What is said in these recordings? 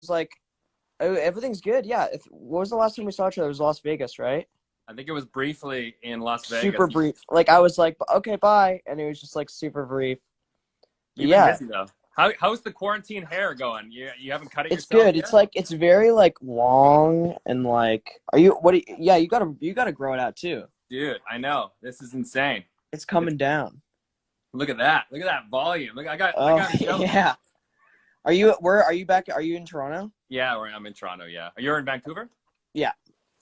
like, oh, everything's good. Yeah. What was the last time we saw each other? It was Las Vegas, right? I think it was briefly in Las Vegas. Super brief. Like I was like, okay, bye, and it was just like super brief. But You've been yeah, busy though. How's the quarantine hair going? You haven't cut it it's yourself good. It's yet? like it's very like long and like. Are you? What? Yeah, you gotta grow it out too. Dude, I know. This is insane. It's It's, coming down. look at that. Look at that volume. Look, I Oh got Joe. yeah. Are you? Where are you back? Are you in Toronto? Yeah, I'm in Toronto. Yeah, you're in Vancouver. Yeah,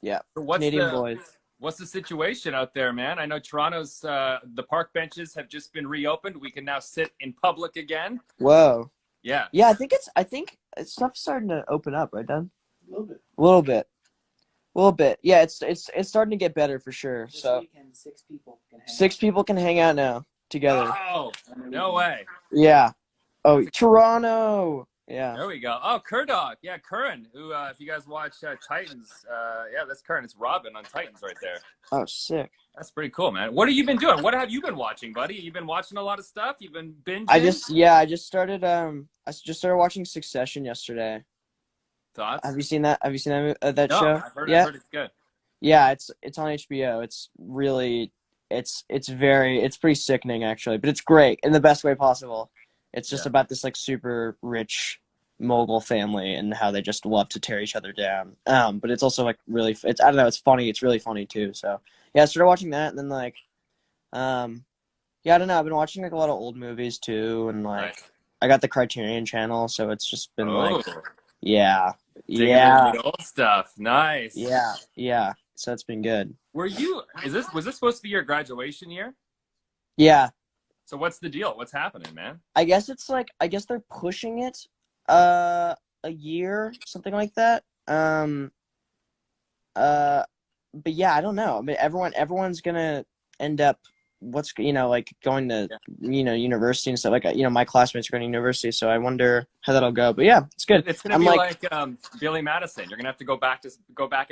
yeah. So Canadian boys. what's the situation out there, man? I know Toronto's the park benches have just been reopened. We can now sit in public again. Whoa. Yeah. Yeah, I think stuff's starting to open up, right, Dan? A little bit. A little bit. A little bit. Yeah, it's starting to get better for sure. This So weekend, 6 people can hang six people can hang out now together. Oh, no way. Yeah. Oh, Toronto. Yeah. There we go. Oh, Kurdog. Yeah, Curran, who, if you guys watch Titans, yeah, that's Curran. It's Robin on Titans right there. Oh, sick. That's pretty cool, man. What have you been doing? What have you been watching, buddy? You've been watching a lot of stuff? You've been binging? I just started watching Succession yesterday. Thoughts? Have you seen that? Have you seen that No, show? I've Yeah. heard it's good. Yeah, it's on HBO. It's really it's pretty sickening actually, but it's great in the best way possible. It's just Yeah. about this like super rich mogul family and how they just love to tear each other down. But it's also like really it's I don't know, it's funny. It's really funny too. So yeah, I started watching that and then like yeah, I don't know. I've been watching like a lot of old movies too, and like Nice. I got the Criterion channel, so it's just been Oh, like yeah, digging yeah, into the old stuff. Nice. yeah, yeah. So it's been good. Was this supposed to be your graduation year? Yeah, So what's the deal? What's happening, man? I guess they're pushing it a year, something like that. But yeah, I don't know. I mean, everyone's gonna end up like going to university and stuff like my classmates are going to university, so I wonder how that'll go. But yeah, it's good. It's gonna I'm be like, Billy Madison. You're gonna have to go back and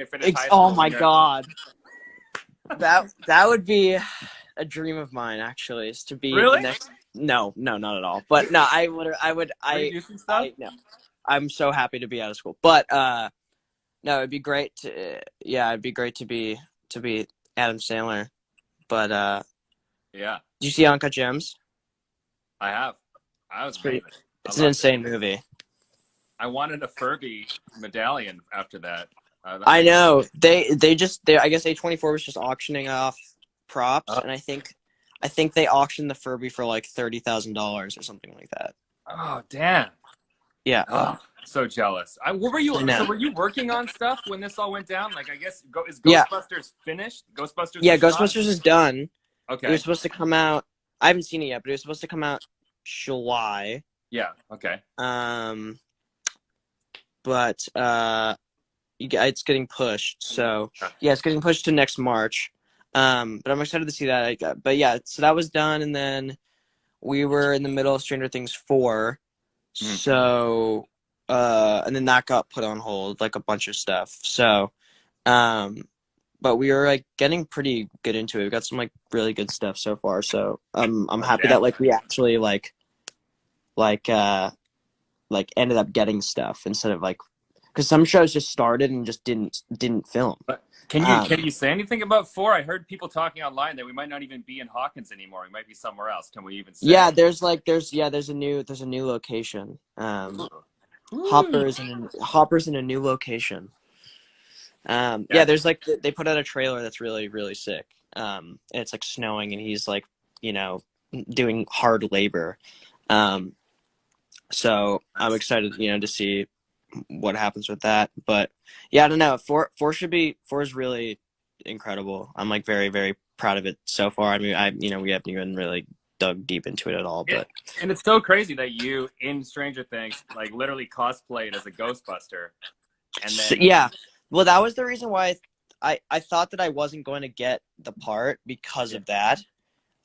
finish high school. oh my god, that would be a dream of mine actually, is to be Really? the next. No, not at all. But no, Reducing stuff? no, I'm so happy to be out of school. But no, it'd be great to be Adam Sandler. But Yeah, did you see Uncut Gems? I have. I was pretty- pretty. It's an insane movie. I wanted a Furby medallion after that. I know. They I guess A24 was just auctioning off props, Oh. and I think they auctioned the Furby for like $30,000 or something like that. Oh damn! Yeah. Oh, so jealous. What were you? I know. So were you working on stuff when this all went down? Like, I guess is Yeah. Ghostbusters finished? Ghostbusters. Yeah, is shot? Ghostbusters is done. It Okay. was supposed to come out. I haven't seen it yet, but it was supposed to come out July. Yeah. Okay. But it's getting pushed. So yeah, it's getting pushed to next March. But I'm excited to see that. But yeah, so that was done, and then we were in the middle of Stranger Things 4. Mm. So and then that got put on hold, like a bunch of stuff. So but we were like getting pretty good into it. We got some like really good stuff so far. So I'm happy that like we actually like ended up getting stuff instead of like, because some shows just started and just didn't film. But can you say anything about 4? I heard people talking online that we might not even be in Hawkins anymore. We might be somewhere else. Can we even say? Yeah, there's a new location. Hopper's in a new location. Yeah, there's like they put out a trailer that's really, really sick. And it's like snowing and he's like, doing hard labor. So I'm excited, to see what happens with that. But yeah, I don't know. 4 is really incredible. I'm like very, very proud of it so far. I mean, we haven't even really dug deep into it at all, but and it's so crazy that you in Stranger Things like literally cosplayed as a Ghostbuster, and then yeah. Well, that was the reason why I thought that I wasn't going to get the part because of that.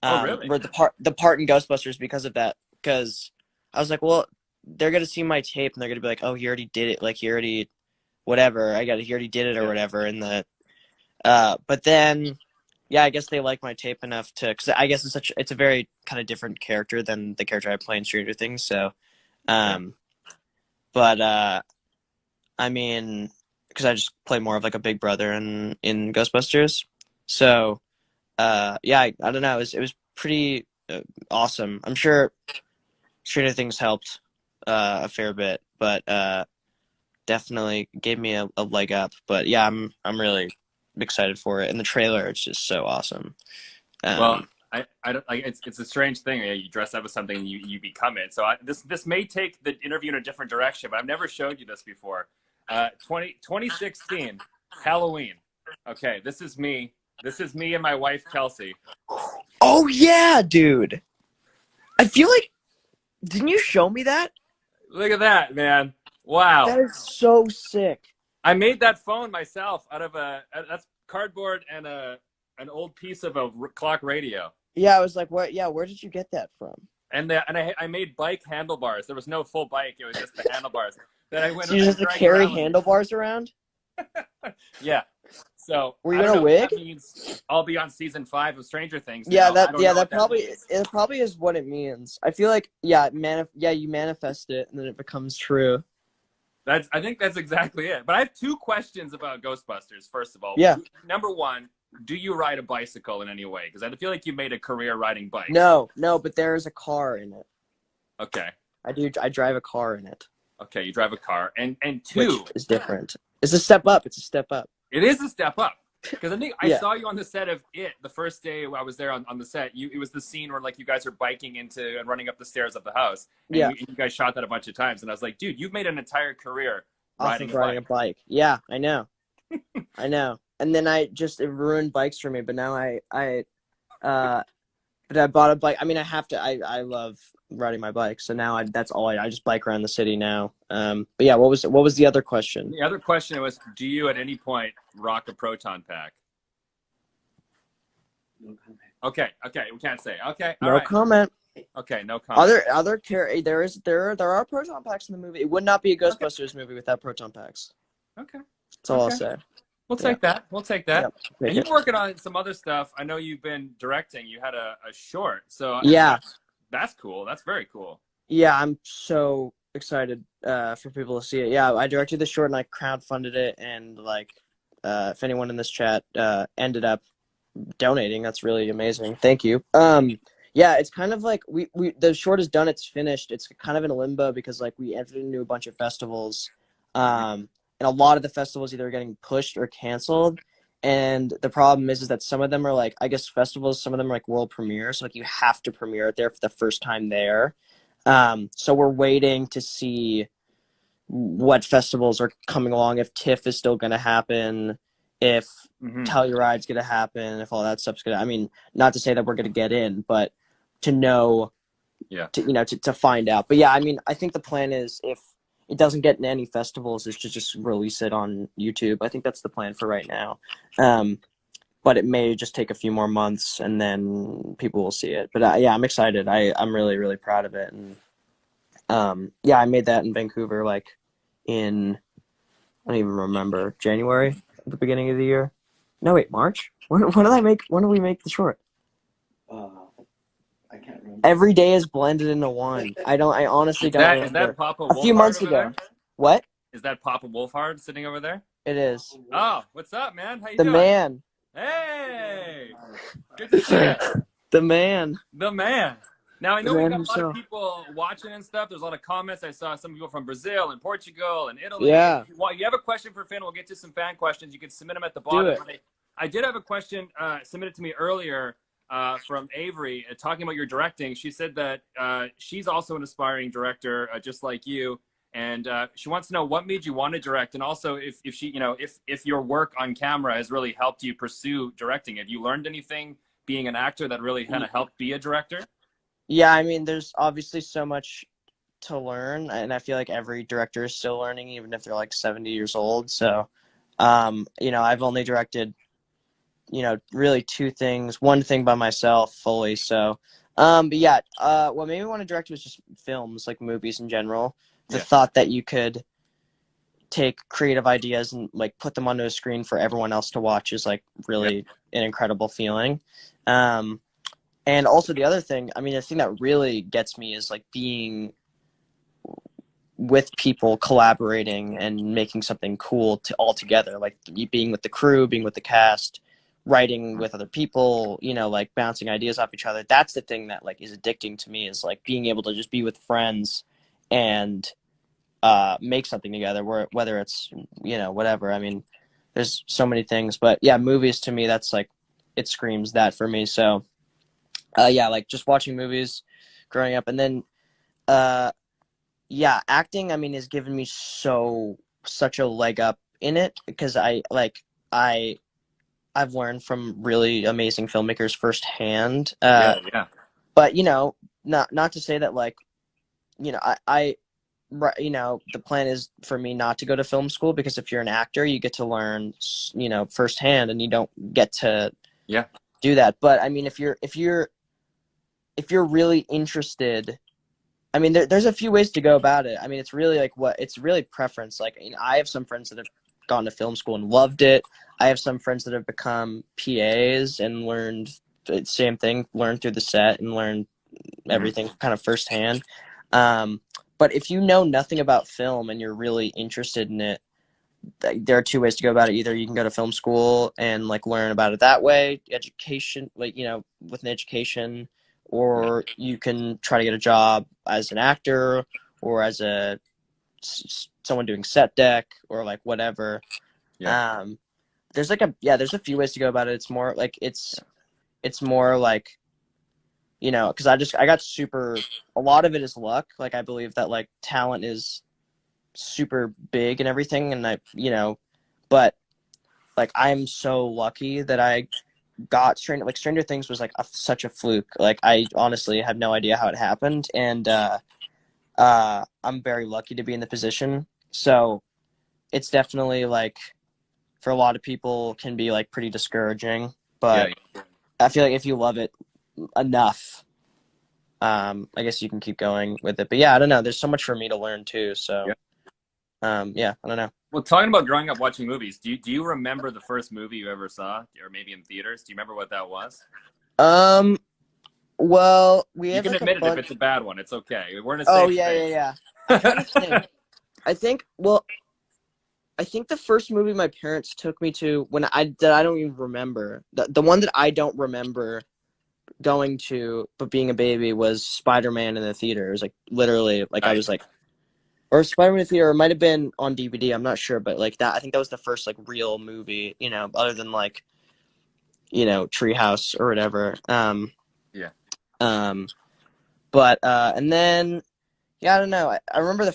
Oh, really? Or the part in Ghostbusters because of that. Because I was like, well, they're gonna see my tape and they're gonna be like, oh, he already did it. Like he already, whatever. He already did it or whatever. And but then, yeah, I guess they like my tape enough to, because I guess it's a very kind of different character than the character I play in Stranger Things. So, but I mean, because I just play more of like a big brother in Ghostbusters. So, yeah, I don't know. It was pretty awesome. I'm sure Stranger Things helped a fair bit, but definitely gave me a leg up. But yeah, I'm really excited for it. And the trailer, it's just so awesome. Well, Um, I don't like it's a strange thing. You dress up as something and you become it. So this may take the interview in a different direction, but I've never showed you this before. 2016 Halloween. Okay, this is me. This is me and my wife Kelsey. oh yeah, dude. I feel like didn't you show me that? Look at that, man. Wow. That is so sick. I made that phone myself out of that's cardboard and an old piece of a clock radio. Yeah, I was like, what? Yeah, where did you get that from? And I made bike handlebars. There was no full bike; it was just the handlebars. Then I went So you just have to carry handlebars around? Yeah. So Were you I in don't a know wig? If that means I'll be on season 5 of Stranger Things. Yeah, Now. that probably is what it means. I feel like you manifest it and then it becomes true. I think that's exactly it. But I have 2 questions about Ghostbusters. First of all, Yeah. Number 1, do you ride a bicycle in any way? Because I feel like you made a career riding bikes. No, but there is a car in it. Okay. I drive a car in it. Okay, you drive a car, and 2 which is different. It's a step up. It's a step up. It is a step up. Because I think I Yeah. saw you on the set of It the first day I was there on the set. It was the scene where like you guys are biking into and running up the stairs of the house. And Yeah. you guys shot that a bunch of times, and I was like, dude, you've made an entire career Off riding of riding a bike. Yeah, I know. I know. And then it ruined bikes for me, but now but I bought a bike. I mean, I have to. I love riding my bike, so now that's all I just bike around the city now. But yeah, what was the other question? The other question was, do you at any point rock a proton pack? Okay, we can't say. Okay, all No right. comment. Okay, no comment. There are proton packs in the movie. It would not be a Ghostbusters movie without proton packs. Okay, That's all I'll say. we'll take that. We'll take that. Yep, And take you're it. working on some other stuff. I know you've been directing. You had a short, so Yeah. that's cool. That's very cool. Yeah, I'm so excited for people to see it. Yeah, I directed the short and I crowdfunded it, and like, if anyone in this chat ended up donating, that's really amazing. Thank you. Yeah, it's kind of like we the short is done. It's finished. It's kind of in limbo because like we entered into a bunch of festivals, and a lot of the festivals either are getting pushed or canceled. And the problem is that some of them are like, I guess festivals, some of them are like world premieres. So like you have to premiere it there for the first time there. So we're waiting to see what festivals are coming along, if TIFF is still going to happen, if Telluride's going to happen, if all that stuff's going to, I mean, not to say that we're going to get in, but to know, to find out. But yeah, I mean, I think the plan is if it doesn't get in any festivals, is to just release it on YouTube. I think that's the plan for right now. But it may just take a few more months and then people will see it. But yeah, I'm excited. I'm really, really proud of it. And yeah, I made that in Vancouver, like in, I don't even remember, January, at the beginning of the year. No, wait, March? When did we make the short? I can't remember. Every day is blended into one. I honestly don't remember. Is that Papa a few Wolfhard months over ago. there? What? Is that Papa Wolfhard sitting over there? It is. Oh, what's up, man? How you The doing? man. Hey! Good to see you. The man. The man. Now, I know The we man got a lot himself. of people watching and stuff. There's a lot of comments. I saw some people from Brazil and Portugal and Italy. Yeah. If you have a question for Finn, we'll get to some fan questions. You can submit them at the bottom. it. I did have a question submitted to me earlier from Avery talking about your directing. She said that she's also an aspiring director, just like you. And she wants to know what made you want to direct, and also if she, if your work on camera has really helped you pursue directing. Have you learned anything being an actor that really kind of helped be a director? Yeah, I mean, there's obviously so much to learn, and I feel like every director is still learning, even if they're like 70 years old. So, I've only directed, really one thing by myself fully. So, but yeah, what made me want to direct was just films, like movies in general. The thought that you could take creative ideas and like put them onto a screen for everyone else to watch is like really an incredible feeling. And also the other thing, I mean, the thing that really gets me is like being with people collaborating and making something cool to all together, like being with the crew, being with the cast, writing with other people, you know, like bouncing ideas off each other. That's the thing that like is addicting to me, is like being able to just be with friends and make something together, whether it's, you know, whatever. I mean, there's so many things, but yeah, movies to me, that's like, it screams that for me. So yeah, like just watching movies growing up, and then yeah, acting, I mean, has given me such a leg up in it, because I I've learned from really amazing filmmakers firsthand. Yeah, yeah, But you know, not to say that like, you know, you know, the plan is for me not to go to film school, because if you're an actor, you get to learn, you know, firsthand, and you don't get to yeah, do that. But I mean, if you're really interested, I mean, there's a few ways to go about it. I mean, it's really like it's really preference. Like, you know, I have some friends that have gone to film school and loved it. I have some friends that have become PAs and learned the same thing, learned through the set and learned everything kind of firsthand. But if you know nothing about film and you're really interested in it, there are two ways to go about it. Either you can go to film school and like learn about it that way, education, like, you know, with an education, or you can try to get a job as an actor or as someone doing set deck or like whatever. yeah, There's like there's a few ways to go about it. It's more like it's more like, you know, because I got a lot of it is luck. Like, I believe that like talent is super big and everything, and I, you know, but like I'm so lucky that I got Stranger Things was like such a fluke. Like, I honestly have no idea how it happened, and I'm very lucky to be in the position. So it's definitely like, for a lot of people, can be like pretty discouraging, yeah. but I feel like if you love it enough, I guess you can keep going with it. But yeah, I don't know. There's so much for me to learn too. So, Yeah. yeah, I don't know. Well, talking about growing up watching movies, do you remember the first movie you ever saw, or maybe in theaters? Do you remember what that was? Um, well, we You have can like a admit it if bunch. it's a bad one. It's okay. We're in a Oh safe yeah, yeah, space. yeah. I'm trying to think. I think. Well, I think the first movie my parents took me to, that I don't even remember. The one that I don't remember going to, but being a baby, was Spider-Man in the theater. It was like literally like I Nice. was like, or Spider-Man in the theater. It might have been on DVD. I'm not sure, but like that, I think that was the first like real movie. You know, other than like, you know, Treehouse or whatever. Yeah. Um, but and then, yeah, I don't know. I remember the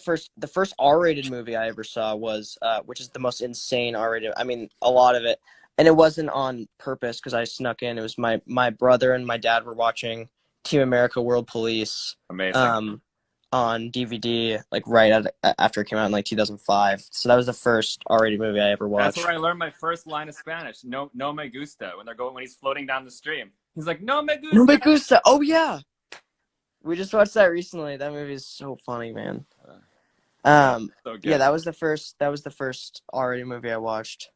first R-rated movie I ever saw was which is the most insane R-rated. I mean, a lot of it, and it wasn't on purpose because I snuck in. It was my brother and my dad were watching Team America: World Police Amazing. on DVD, like after it came out in like 2005. So that was the first R-rated movie I ever That's where watched. I learned my first line of Spanish. No, no me gusta. When he's floating down the stream, he's like, no me No me gusta. gusta. Oh yeah, we just watched that recently. That movie is so funny, man. Oh, so Yeah, good. that was the first R-rated movie I watched.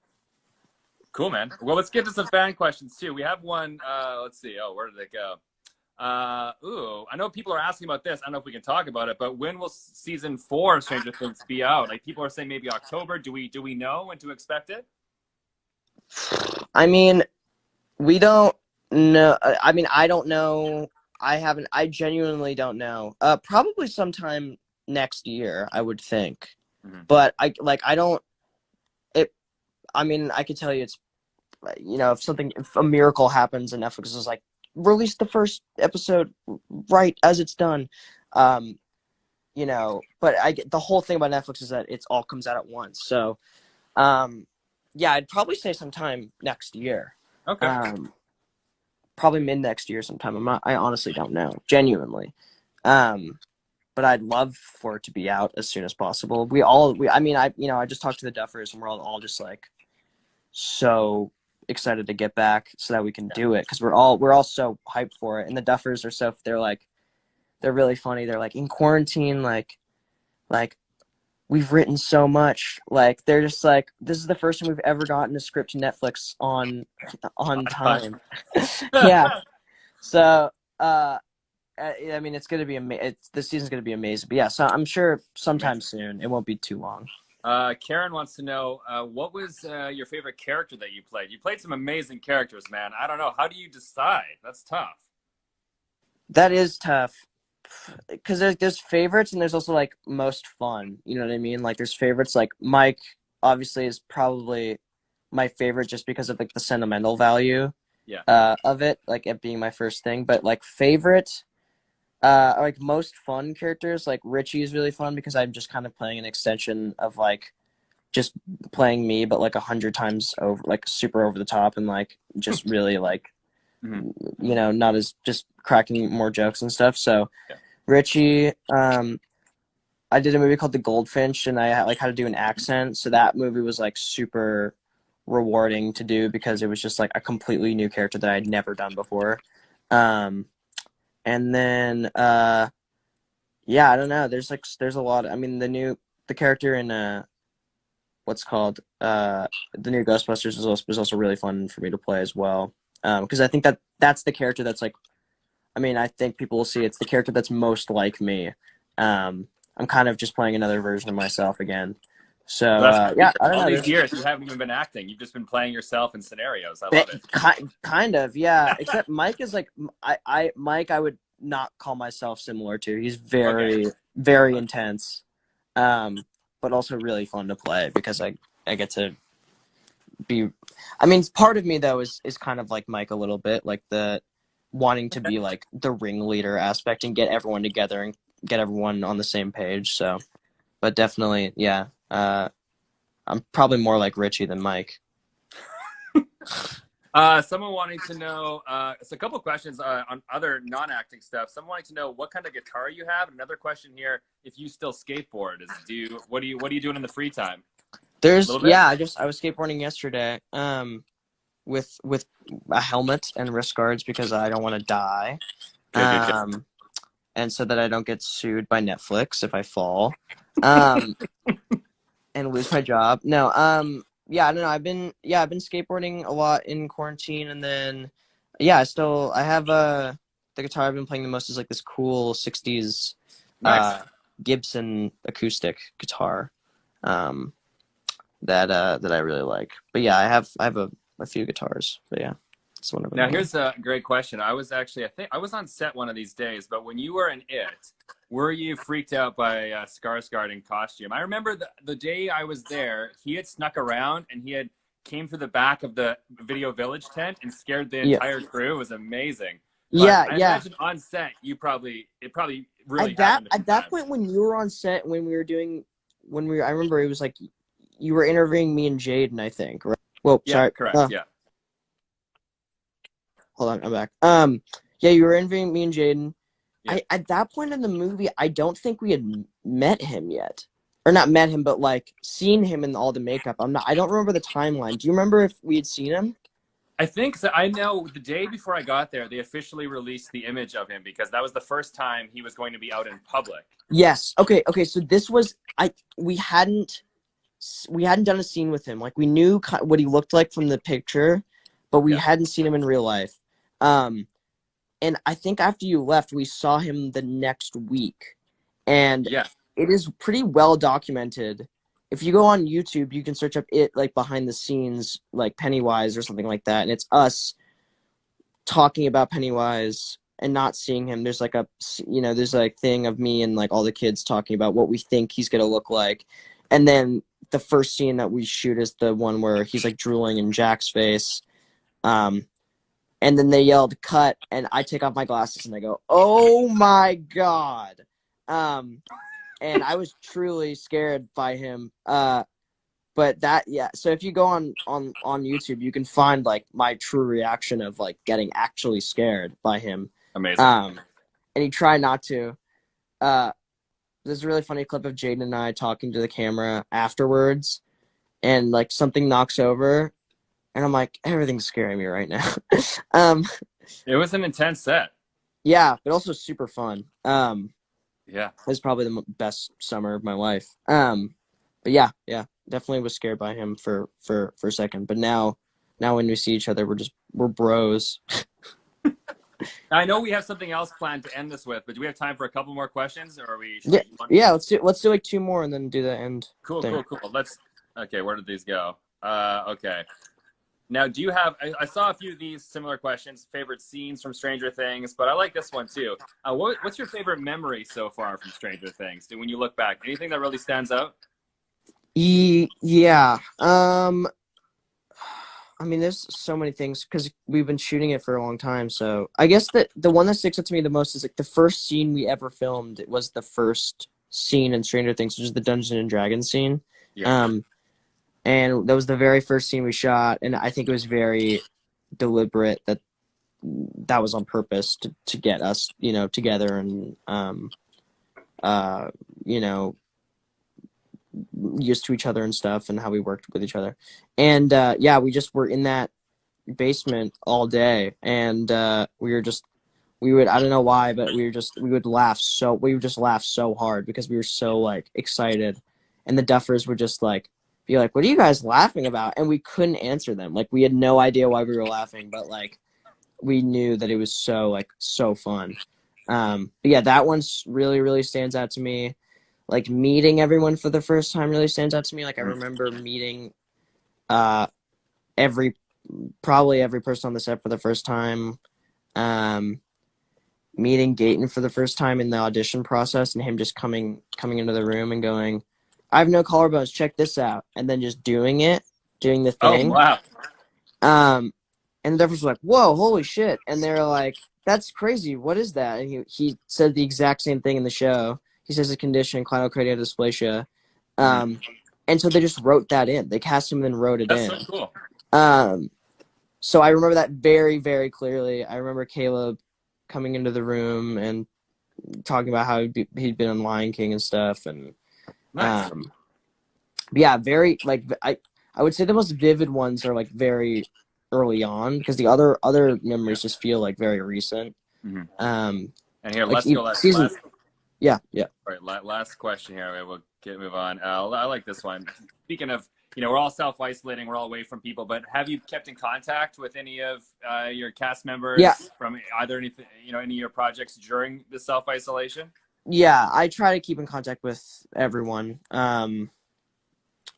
Cool, man. Well, let's get to some fan questions too. We have one. Let's see. Oh, where did it go? I know people are asking about this. I don't know if we can talk about it, but when will season 4 of Stranger Things be out? Like, people are saying maybe October. Do we know when to expect it? I mean, we don't know. I mean, I don't know. I genuinely don't know. Probably sometime next year, I would think. Mm-hmm. But I don't. It. I mean, I could tell you it's, you know, if a miracle happens and Netflix is like, release the first episode right as it's done. You know, but the whole thing about Netflix is that it all comes out at once. So, yeah, I'd probably say sometime next year. Okay. Probably mid next year sometime. I honestly don't know, genuinely. But I'd love for it to be out as soon as possible. I mean, I just talked to the Duffers, and we're all just like so excited to get back so that we can do it, because we're all so hyped for it. And the Duffers they're really funny. They're like, in quarantine, like we've written so much. Like, they're just like, this is the first time we've ever gotten a script to Netflix on time. Yeah. So I mean, it's gonna be this season's gonna be amazing. But yeah, so I'm sure sometime Amazing. soon. It won't be too long. Karen wants to know what was your favorite character that you played? You played some amazing characters, man. I don't know. How do you decide? That's tough. That is tough because there's favorites and there's also like most fun. You know what I mean? Like there's favorites like Mike. Obviously, is probably my favorite just because of like the sentimental value Yeah. of it, like it being my first thing. But like favorite, like most fun characters, like Richie is really fun because I'm just kind of playing an extension of like just playing me, but like 100 times over, like super over the top and like just really like Mhm. not as just cracking more jokes and stuff. So Yeah. Richie, I did a movie called The Goldfinch, and I like had to do an accent. So that movie was like super rewarding to do because it was just like a completely new character that I had never done before. And then yeah, I don't know. There's a lot. I mean, the character in what's called the new Ghostbusters was also really fun for me to play as well. Because I think that's the character that's like, I mean, I think people will see it's the character that's most like me. I'm kind of just playing another version of myself again. So Well, that's yeah, I don't all know. these years you haven't even been acting. You've just been playing yourself in scenarios. I love But it. kind of, yeah. Except Mike is like Mike. I would not call myself similar to. He's Okay. very intense, but also really fun to play because I get to be. I mean, part of me though is kind of like Mike a little bit, like the wanting to be like the ringleader aspect and get everyone together and get everyone on the same page. So, but definitely, yeah. I'm probably more like Richie than Mike. Someone wanting to know, it's a couple questions on other non-acting stuff. Someone wanting to know what kind of guitar you have. Another question here: if you still skateboard, what are you doing in the free time? A little bit. Yeah, I was skateboarding yesterday. With a helmet and wrist guards because I don't want to die. Good. And so that I don't get sued by Netflix if I fall. Um, and lose my job. No, yeah, I don't know. I've been skateboarding a lot in quarantine, and then yeah, I have the guitar I've been playing the most is like this cool '60s Nice. Gibson acoustic guitar that I really like. But yeah, I have a few guitars. But yeah, it's one of them. Now, here's a great question. I think I was on set one of these days, but when you were in It, were you freaked out by Skarsgård in costume? I remember the day I was there, he had snuck around and he had came through the back of the Video Village tent and scared the Yeah, entire crew. It was amazing. But yeah, I yeah. imagine on set, it probably really happened a few At that times. point when you were on set I remember it was like you were interviewing me and Jaden, I think. Right? Well, Yeah, sorry. correct. Yeah. Hold on, I'm back. Yeah, you were interviewing me and Jaden. Yeah. At that point in the movie, I don't think we had met him yet, or not met him, but like seen him in all the makeup. I don't remember the timeline. Do you remember if we had seen him? I think so. I know the day before I got there, they officially released the image of him because that was the first time he was going to be out in public. Yes. Okay. Okay. So this was we hadn't done a scene with him. Like we knew what he looked like from the picture, but we Yeah. hadn't seen him in real life. And I think after you left, we saw him the next week, and Yeah. it is pretty well documented. If you go on YouTube, you can search up it like behind the scenes, like Pennywise or something like that, and it's us talking about Pennywise and not seeing him. There's like there's like thing of me and like all the kids talking about what we think he's gonna look like, and then the first scene that we shoot is the one where he's like drooling in Jack's face. And then they yelled cut, and I take off my glasses and I go, "Oh my god!" And I was truly scared by him. But yeah. So if you go on YouTube, you can find like my true reaction of like getting actually scared by him. Amazing. And he tried not to. There's a really funny clip of Jaden and I talking to the camera afterwards, and like something knocks over. And I'm like, everything's scaring me right now. It was an intense set. Yeah, but also super fun. Yeah. It was probably the best summer of my life. But yeah, definitely was scared by him for a second. But now when we see each other, we're bros. I know we have something else planned to end this with, but do we have time for a couple more questions, or are we? Yeah, yeah. Let's do like two more and then do the end Cool, thing. cool, cool. Let's. Okay, where did these go? Okay. Now, do you have? I saw a few of these similar questions. Favorite scenes from Stranger Things, but I like this one too. What's your favorite memory so far from Stranger Things? When you look back, anything that really stands out? Yeah. I mean, there's so many things because we've been shooting it for a long time. So I guess that the one that sticks out to me the most is like the first scene we ever filmed. It was the first scene in Stranger Things, which is the Dungeons and Dragons scene. Yeah. And that was the very first scene we shot, and I think it was very deliberate that was on purpose to get us, together and you know, used to each other and stuff and how we worked with each other. And yeah, we just were in that basement all day, and we would, I don't know why, but we would just laugh so hard because we were so like excited, and the duffers would just like be like, what are you guys laughing about? And we couldn't answer them. Like, we had no idea why we were laughing, but like we knew that it was so fun. But yeah, that one's really stands out to me. Like, meeting everyone for the first time really stands out to me. Like, I remember meeting probably every person on the set for the first time. Meeting Gaten for the first time in the audition process, and him just coming into the room and going, I have no collarbones, check this out, and then just doing the thing. Oh wow. And the duffers were like, whoa, holy shit. And they're like, that's crazy, what is that? And he said the exact same thing in the show. He says a condition, clinocranial dysplasia. And so they just wrote that in. They cast him and then wrote it in. That's so cool. So I remember that very, very clearly. I remember Caleb coming into the room and talking about how he'd been on Lion King and stuff. And nice. yeah, very, like, I would say the most vivid ones are like very early on, because the other memories just feel like very recent. Mm-hmm. And here, like, let's go. Yeah. All right, last question here. We'll move on. I like this one. Speaking of, we're all self-isolating, we're all away from people, but have you kept in contact with any of your cast members from either any of your projects during the self-isolation? Yeah, I try to keep in contact with everyone. I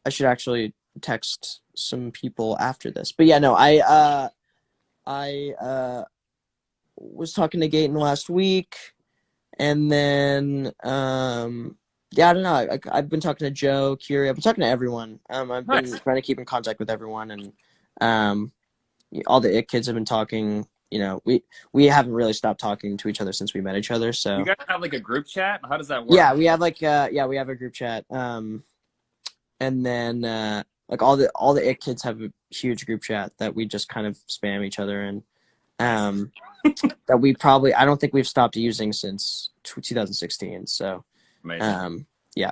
should actually text some people after this. But yeah, no, I was talking to Gaten last week. And then, yeah, I don't know. I've been talking to Joe, Curie. I've been talking to everyone. I've been trying to keep in contact with everyone, and all the kids have been talking. We haven't really stopped talking to each other since we met each other. So you guys have like a group chat? How does that work? Yeah, we have we have a group chat. And then like all the kids have a huge group chat that we just kind of spam each other in. That I don't think we've stopped using since 2016. So, amazing. Yeah.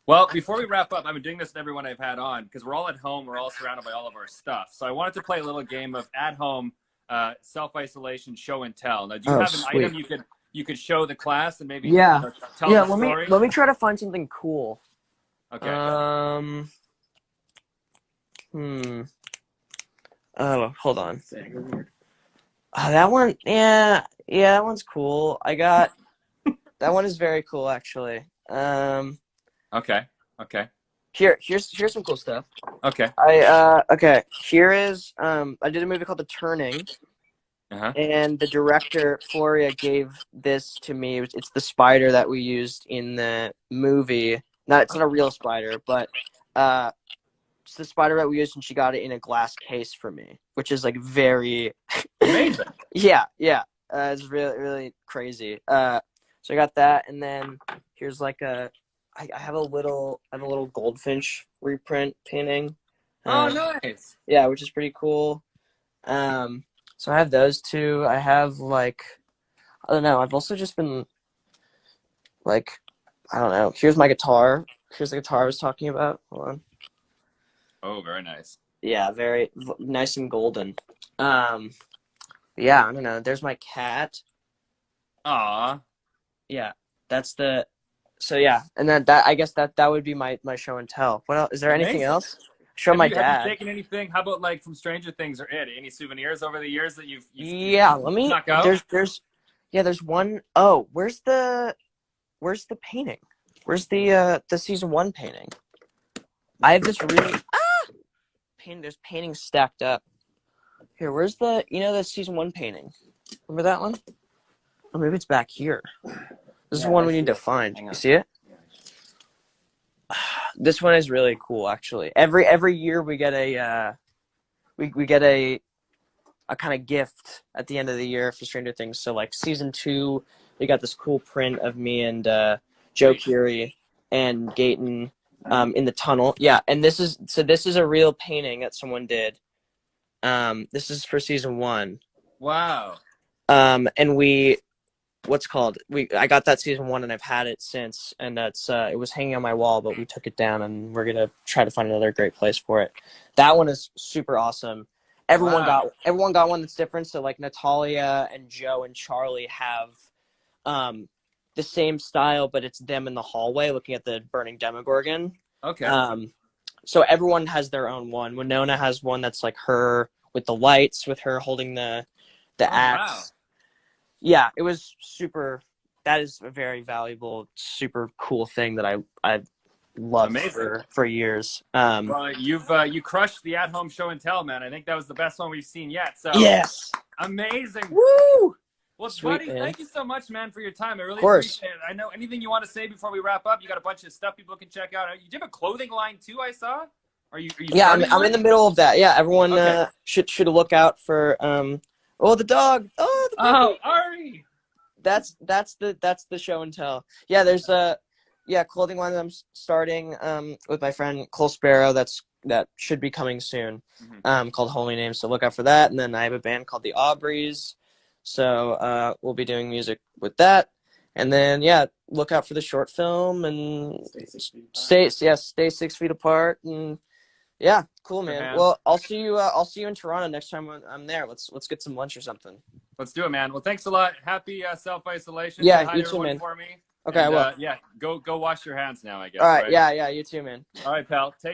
Well, before we wrap up, I've been doing this with everyone I've had on because we're all at home. We're all surrounded by all of our stuff. So I wanted to play a little game of at-home self-isolation show and tell. Now, do you have an item you could show the class and maybe tell the story? Let me try to find something cool. Okay. Oh, hold on. That one, yeah, that one's cool. I got that one is very cool, actually. Okay. Here's some cool stuff. Okay. Here is I did a movie called The Turning, and the director Floria gave this to me. It's the spider that we used in the movie. It's not a real spider, but it's the spider that we used, and she got it in a glass case for me, which is like very amazing. Yeah. It's really crazy. So I got that, and then here's like I have a little goldfinch reprint painting. Oh, nice. Yeah, which is pretty cool. So I have those two. I have I don't know. I've also just been I don't know. Here's my guitar. Here's the guitar I was talking about. Hold on. Oh, very nice. Yeah, very nice and golden. Yeah, I don't know. There's my cat. Aw. Yeah, that's the. So yeah, and then that I guess that would be my show and tell. What else? Is there anything else? show my Have you dad. taken anything? How about like from Stranger Things or It? Any souvenirs over the years that you've Yeah, let me. snuck out? There's one. Oh, where's the painting? Where's the season 1 painting? I have this really painting. There's paintings stacked up. Here, where's the season 1 painting? Remember that one? Or maybe it's back here. This is one we need to find. You see it? This one is really cool, actually. Every year we get we get a kind of gift at the end of the year for Stranger Things. So like season 2, we got this cool print of me and Joe Curie and Gayton in the tunnel. Yeah, and this is a real painting that someone did. This is for season 1. Wow. And I got that season 1 and I've had it since, and that's it was hanging on my wall, but we took it down and we're gonna try to find another great place for it. That one is super awesome. Everyone got one that's different. So like Natalia and Joe and Charlie have the same style, but it's them in the hallway looking at the burning Demogorgon. Okay. So everyone has their own one. Winona has one that's like her with the lights, with her holding the axe. Wow. Yeah, it was super. That is a very valuable, super cool thing that I've loved for years. Well, you crushed the at-home show and tell, man. I think that was the best one we've seen yet. So yes, amazing. Woo! Well, Sweet, buddy, man. Thank you so much, man, for your time. I really course. appreciate it. I know anything you want to say before we wrap up. You got a bunch of stuff people can check out. You have a clothing line too, I saw. Are you Yeah, I'm in the middle of that. Yeah, everyone should look out for the dog. Oh, the baby. Ari. That's the show and tell. Yeah, there's clothing line that I'm starting with my friend Cole Sparrow. That should be coming soon. Called Holy Names. So look out for that. And then I have a band called the Aubreys. So we'll be doing music with that. And then look out for the short film and stay 6 feet apart. And yeah, cool, man. Well, I'll see you in Toronto next time I'm there. Let's get some lunch or something. Let's do it, man. Well, thanks a lot. Happy self-isolation. Yeah, you too, man. For me. Okay, and, well. Go wash your hands now, I guess. All right, yeah, you too, man. All right, pal. Take